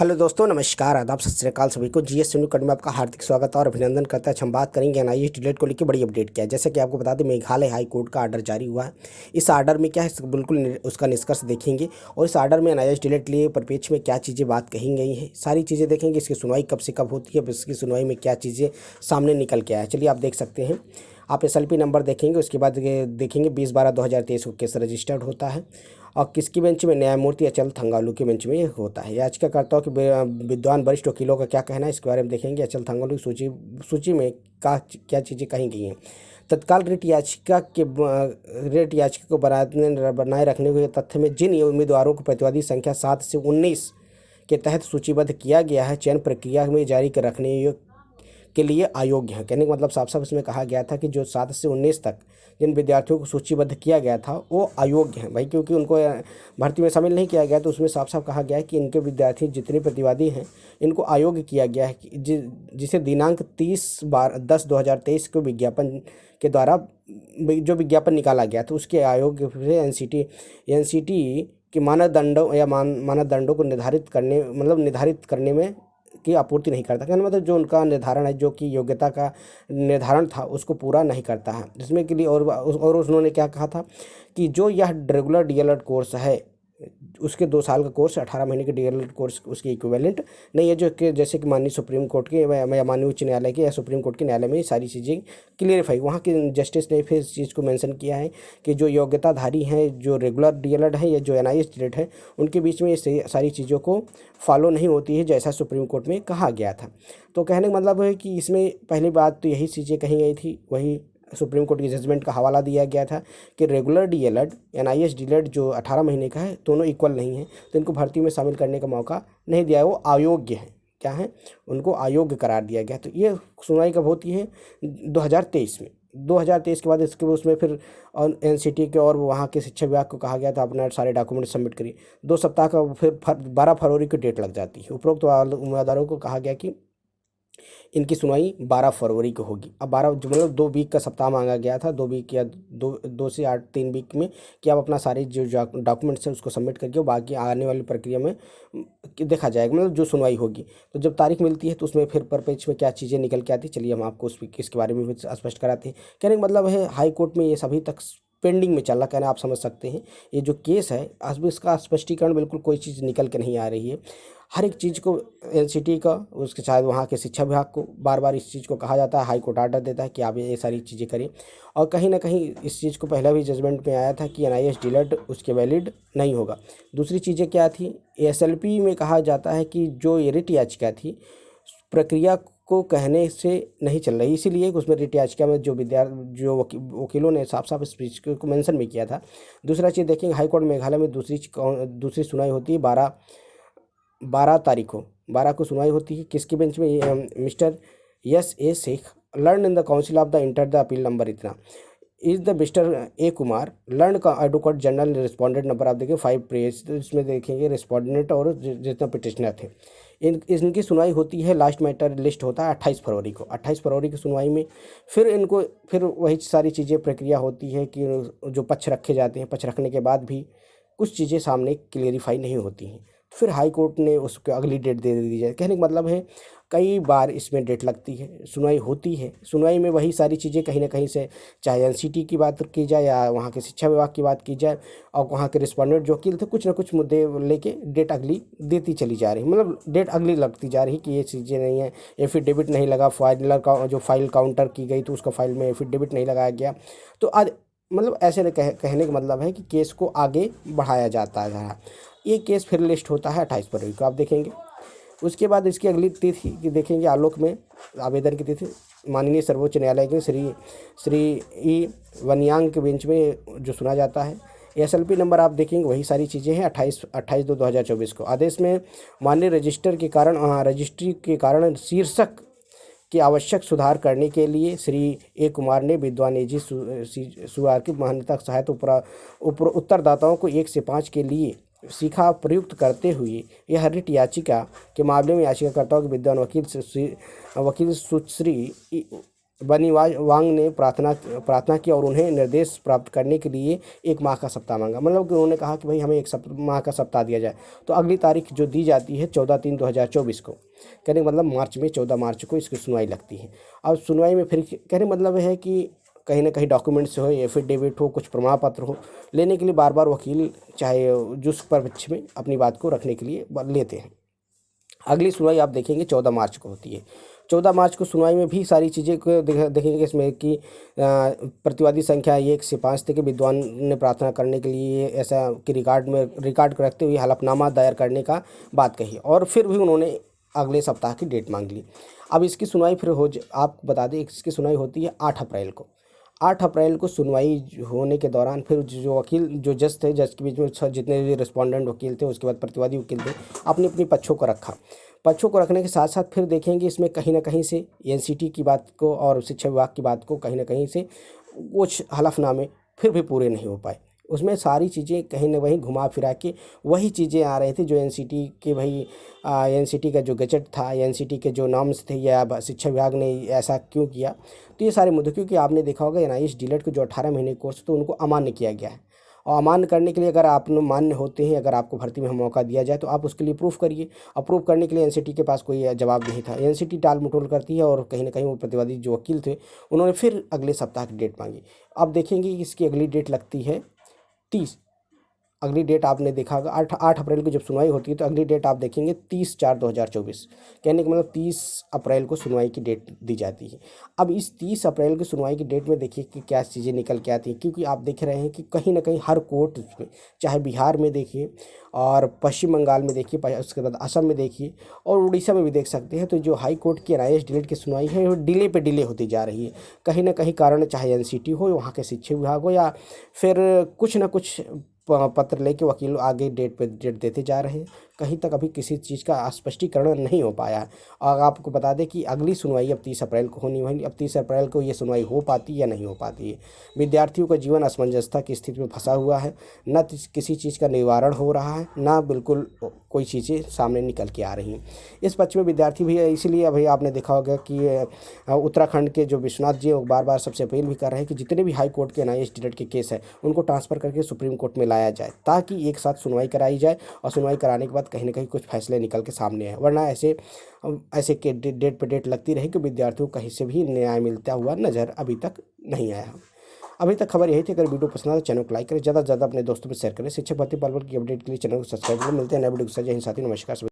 Hello दोस्तों, नमस्कार, आदाब, सत श्री अकाल सभी को। जीएस न्यू कट में आपका हार्दिक स्वागत और अभिनंदन करता है। हम बात करेंगे एनआईएस डिलेट को लेकर बड़ी अपडेट क्या है। जैसे कि आपको बता दें, मेघालय हाई कोर्ट का आर्डर जारी हुआ है। इस आर्डर में क्या है, बिल्कुल उसका निष्कर्ष देखेंगे और इस आर्डर में एनआईएस डिलेट के लिए परिप्रेक्ष्य में क्या चीज़ें बात कही गई हैं, सारी चीज़ें देखेंगे। इसकी सुनवाई कब से कब होती है, इसकी सुनवाई में क्या चीज़ें सामने निकल के आया। चलिए आप देख सकते हैं। आप एसएलपी नंबर देखेंगे, उसके बाद देखेंगे 20/12/2023 को केस रजिस्टर्ड होता है और किसकी बेंच में, न्यायमूर्ति अचल थंगालू की बेंच में ये होता है। याचिकाकर्ताओं के विद्वान वरिष्ठ वकीलों का क्या कहना है, इसके बारे में देखेंगे। अचल थंगालू की सूची में क्या चीज़ें कही गई हैं। तत्काल रिट याचिका को बनाए रखने के तथ्य में जिन उम्मीदवारों को प्रतिवादी संख्या 7 से 19 के तहत सूचीबद्ध किया गया है, चयन प्रक्रिया में जारी कर रखने के लिए अयोग्य है। कहने का मतलब साफ साफ इसमें कहा गया था कि जो 7 से 19 तक जिन विद्यार्थियों को सूचीबद्ध किया गया था वो अयोग्य हैं भाई, क्योंकि उनको भर्ती में शामिल नहीं किया गया। तो उसमें साफ साफ कहा गया है कि इनके विद्यार्थी जितने प्रतिवादी हैं इनको अयोग्य किया गया है, जिसे दिनांक 30/10/2023 को विज्ञापन के द्वारा जो विज्ञापन निकाला गया था उसके अयोग्य से एनसीटी के मानदंडों को निर्धारित करने में की आपूर्ति नहीं करता। कहने मतलब जो उनका निर्धारण है, जो कि योग्यता का निर्धारण था, उसको पूरा नहीं करता है। जिसमें के लिए और उन्होंने क्या कहा था कि जो यह रेगुलर डीएलएड कोर्स है, उसके 2 साल का कोर्स, 18 महीने के डीएलएड कोर्स उसके इक्विवेलेंट नहीं है। जो कि जैसे कि माननीय सुप्रीम कोर्ट के या माननीय उच्च न्यायालय के या सुप्रीम कोर्ट के न्यायालय में सारी चीज़ें क्लियरफाई, वहाँ के जस्टिस ने फिर इस चीज़ को मेंशन किया है कि जो योग्यताधारी हैं, जो रेगुलर डीएलएड है या जो एनआईएस डीएलएड है, उनके बीच में ये सारी चीज़ों को फॉलो नहीं होती है, जैसा सुप्रीम कोर्ट में कहा गया था। तो कहने का मतलब है कि इसमें पहली बात तो यही चीज़ें कही गई थी, वही सुप्रीम कोर्ट की जजमेंट का हवाला दिया गया था कि रेगुलर डीएलएड एनआईएस डीएलएड जो 18 महीने का है, दोनों इक्वल नहीं है, तो इनको भर्ती में शामिल करने का मौका नहीं दिया है, वो अयोग्य है। क्या है, उनको अयोग्य करार दिया गया। तो ये सुनवाई कब होती है, 2023 में। 2023 के बाद इसके उसमें फिर एनसीटी के और वहाँ के शिक्षा विभाग को कहा गया था अपना सारे डॉक्यूमेंट सबमिट करिए। 2 सप्ताह का फिर 12 फरवरी की डेट लग जाती है। उपरोक्त उम्मीदवारों को कहा गया कि इनकी सुनवाई 12 फरवरी को होगी। अब 12 मतलब 2 वीक का सप्ताह मांगा गया था, 2 वीक या 2 से 8 3 वीक में कि आप अपना सारे जो डॉक्यूमेंट्स हैं उसको सबमिट करके बाकी आने वाली प्रक्रिया में देखा जाएगा, मतलब जो सुनवाई होगी। तो जब तारीख मिलती है तो उसमें फिर परिप्रेक्ष्य में क्या चीज़ें निकल के आती है, चलिए हम आपको इसके बारे में भी स्पष्ट कराते हैं। कहने का मतलब है हाई कोर्ट में ये सभी तक पेंडिंग में चल रहा, कहना आप समझ सकते हैं। ये जो केस है, अब इसका स्पष्टीकरण बिल्कुल कोई चीज़ निकल के नहीं आ रही है। हर एक चीज़ को एनसीटी का, उसके शायद वहाँ के शिक्षा विभाग को बार बार इस चीज़ को कहा जाता है, हाई कोर्ट आर्डर देता है कि आप ये सारी चीज़ें करें। और कहीं ना कहीं इस चीज़ को पहले भी जजमेंट में आया था कि एनआईएस डीएलएड उसके वैलिड नहीं होगा। दूसरी चीज़ें क्या थी, एसएलपी में कहा जाता है कि जो ये रिट याचिका थी प्रक्रिया को कहने से नहीं चल रही, इसीलिए उसमें रिट याचिका में जो वकीलों ने साफ साफ इस चीज़ को मेंशन भी किया था। दूसरा चीज़ देखेंगे, हाई कोर्ट मेघालय में दूसरी सुनवाई होती है 12 तारीख को, 12 को सुनवाई होती है। किसकी बेंच में, Mister S.A. Sheikh, learned in the counsel of the inter the appeal number इतना is the Mister A. Kumar, learned का एडवोकेट जनरल, रिस्पॉन्डेंट नंबर आप देखें 5 पेज। तो इसमें देखेंगे रिस्पॉन्डेंट और जितना पिटिशनर थे, इनकी सुनवाई होती है। लास्ट मैटर लिस्ट होता है 28 फरवरी को। 28 फरवरी की सुनवाई में फिर वही सारी चीज़ें प्रक्रिया होती है कि जो पक्ष रखे जाते हैं, पक्ष रखने के बाद भी कुछ चीज़ें सामने क्लियरिफाई नहीं होती हैं, फिर हाई कोर्ट ने उसको अगली डेट दे दी जाए। कहने का मतलब है कई बार इसमें डेट लगती है, सुनवाई होती है। सुनवाई में वही सारी चीज़ें कहीं ना कहीं से, चाहे एनसीटी की बात की जाए या वहाँ के शिक्षा विभाग की बात की जाए, और वहाँ के रिस्पॉन्डेंट जो वकील थे कुछ ना कुछ मुद्दे लेके डेट अगली देती चली जा रही, मतलब डेट अगली लगती जा रही कि ये चीज़ें नहीं है। एफिडेविट नहीं लगा, जो फाइल काउंटर की गई तो उसका फाइल में एफिडेविट नहीं लगाया गया। तो आज मतलब ऐसे कहने का मतलब है कि केस को आगे बढ़ाया जाता है। ये केस फिर लिस्ट होता है 28 फरवरी को, आप देखेंगे। उसके बाद इसकी अगली तिथि की देखेंगे, आलोक में आवेदन की तिथि माननीय सर्वोच्च न्यायालय के श्री ई वनयांग के बेंच में जो सुना जाता है। एसएलपी नंबर आप देखेंगे, वही सारी चीज़ें हैं। 28/2/2024 को आदेश में माननीय रजिस्ट्री के कारण शीर्षक के आवश्यक सुधार करने के लिए श्री A. कुमार ने विद्वान एजी सुआर की मान्यता सहायता उत्तरदाताओं को 1 से 5 के लिए सीखा प्रयुक्त करते हुए यह रिट याचिका के मामले में याचिकाकर्ताओं के विद्वान वकील सुश्री बनी वांग ने प्रार्थना की और उन्हें निर्देश प्राप्त करने के लिए 1 माह का सप्ताह मांगा। मतलब कि उन्होंने कहा कि भाई हमें 1 माह का सप्ताह दिया जाए। तो अगली तारीख जो दी जाती है 14/3/2024 को, कहने का मतलब मार्च में 14 मार्च को इसकी सुनवाई लगती है। अब सुनवाई में फिर कहने मतलब है कि कहीं ना कहीं डॉक्यूमेंट्स हो, एफिडेविट हो, कुछ प्रमाण पत्र हो, लेने के लिए बार बार वकील चाहे जिस पक्ष में अपनी बात को रखने के लिए लेते हैं। अगली सुनवाई आप देखेंगे 14 मार्च को होती है। 14 मार्च को सुनवाई में भी सारी चीज़ें को देखेंगे इसमें कि प्रतिवादी संख्या 1 से 5 तक के विद्वान ने प्रार्थना करने के लिए ऐसा कि रिकॉर्ड रखते हुए हलफनामा दायर करने का बात कही, और फिर भी उन्होंने अगले सप्ताह की डेट मांग ली। अब इसकी सुनवाई फिर आपको बता दें, इसकी सुनवाई होती है 8 अप्रैल को। 8 अप्रैल को सुनवाई होने के दौरान फिर जो जज थे, जज के बीच में जितने भी रिस्पोंडेंट वकील थे, उसके बाद प्रतिवादी वकील थे, अपनी अपनी पक्षों को रखा। पक्षों को रखने के साथ साथ फिर देखेंगे इसमें कहीं ना कहीं से एनसीटी की बात को और शिक्षा विभाग की बात को कहीं ना कहीं से कुछ हलफनामे फिर भी पूरे नहीं हो पाए। उसमें सारी चीज़ें कहीं ना कहीं घुमा फिरा के वही चीज़ें आ रही थी जो एनसीटी के भाई एनसीटी का जो गजट था, एनसीटी के जो नॉर्म्स थे, या शिक्षा विभाग ने ऐसा क्यों किया। तो ये सारे मुद्दे, क्योंकि आपने देखा होगा एनआईएस डीलेट के जो 18 महीने कोर्स तो उनको अमान्य किया गया है, और अमान्य करने के लिए अगर आप मान्य होते हैं, अगर आपको भर्ती में मौका दिया जाए तो आप उसके लिए प्रूफ करिए। अप्रूव करने के लिए एनसीटी के पास कोई जवाब नहीं था। एनसीटी टाल मटोल करती है, और कहीं ना कहीं वो प्रतिवादी जो वकील थे उन्होंने फिर अगले सप्ताह की डेट मांगी। अब देखेंगे कि इसकी अगली डेट लगती है 30। अगली डेट आपने देखा होगा 8 अप्रैल को जब सुनवाई होती है, तो अगली डेट आप देखेंगे 30/4/2024। कहने का मतलब 30 अप्रैल को सुनवाई की डेट दी जाती है। अब इस 30 अप्रैल की सुनवाई की डेट में देखिए कि क्या चीज़ें निकल के आती हैं, क्योंकि आप देख रहे हैं कि कहीं ना कहीं हर कोर्ट में, चाहे बिहार में देखिए और पश्चिम बंगाल में देखिए, उसके बाद असम में देखिए और उड़ीसा में भी देख सकते हैं, तो जो हाई कोर्ट की एनआईएस डीलेट की सुनवाई है वो डिले पे डिले होती जा रही है। कहीं ना कहीं कारण चाहे एनसीटी हो, वहाँ के शिक्षा विभाग हो, या फिर कुछ ना कुछ पत्र लेके वकील आगे डेट पे डेट देते जा रहे हैं। कहीं तक अभी किसी चीज़ का स्पष्टीकरण नहीं हो पाया। और आपको बता दें कि अगली सुनवाई अब 30 अप्रैल को होनी होगी। अब 30 अप्रैल को ये सुनवाई हो पाती या नहीं हो पाती है। विद्यार्थियों का जीवन असमंजसता की स्थिति में फंसा हुआ है, न किसी चीज़ का निवारण हो रहा है, ना बिल्कुल कोई चीज़ें सामने निकल के आ रही हैं। इस पक्ष में विद्यार्थी भी है, इसीलिए अभी आपने देखा होगा कि उत्तराखंड के जो विश्वनाथ जी वो बार बार सबसे अपील भी कर रहे हैं कि जितने भी हाई कोर्ट के एनआईएस डीलेट के केस है उनको ट्रांसफ़र करके सुप्रीम कोर्ट में लाया जाए, ताकि एक साथ सुनवाई कराई जाए, और सुनवाई कराने के बाद कहीं ना कहीं कुछ फैसले निकल के सामने आए। वरना ऐसे के डेट पे डेट लगती रही कि विद्यार्थियों को कहीं से भी न्याय मिलता हुआ नज़र अभी तक नहीं आया। अभी तक खबर यही थी। अगर वीडियो पसंद आए तो चैनल को लाइक करें, ज़्यादा से ज़्यादा अपने दोस्तों में शेयर करें। शिक्षक भर्ती पालवर की अपडेट के लिए चैनल को सब्सक्राइब करें। मिलते हैं नए वीडियो के साथ। जय हिंद साथी, नमस्कार।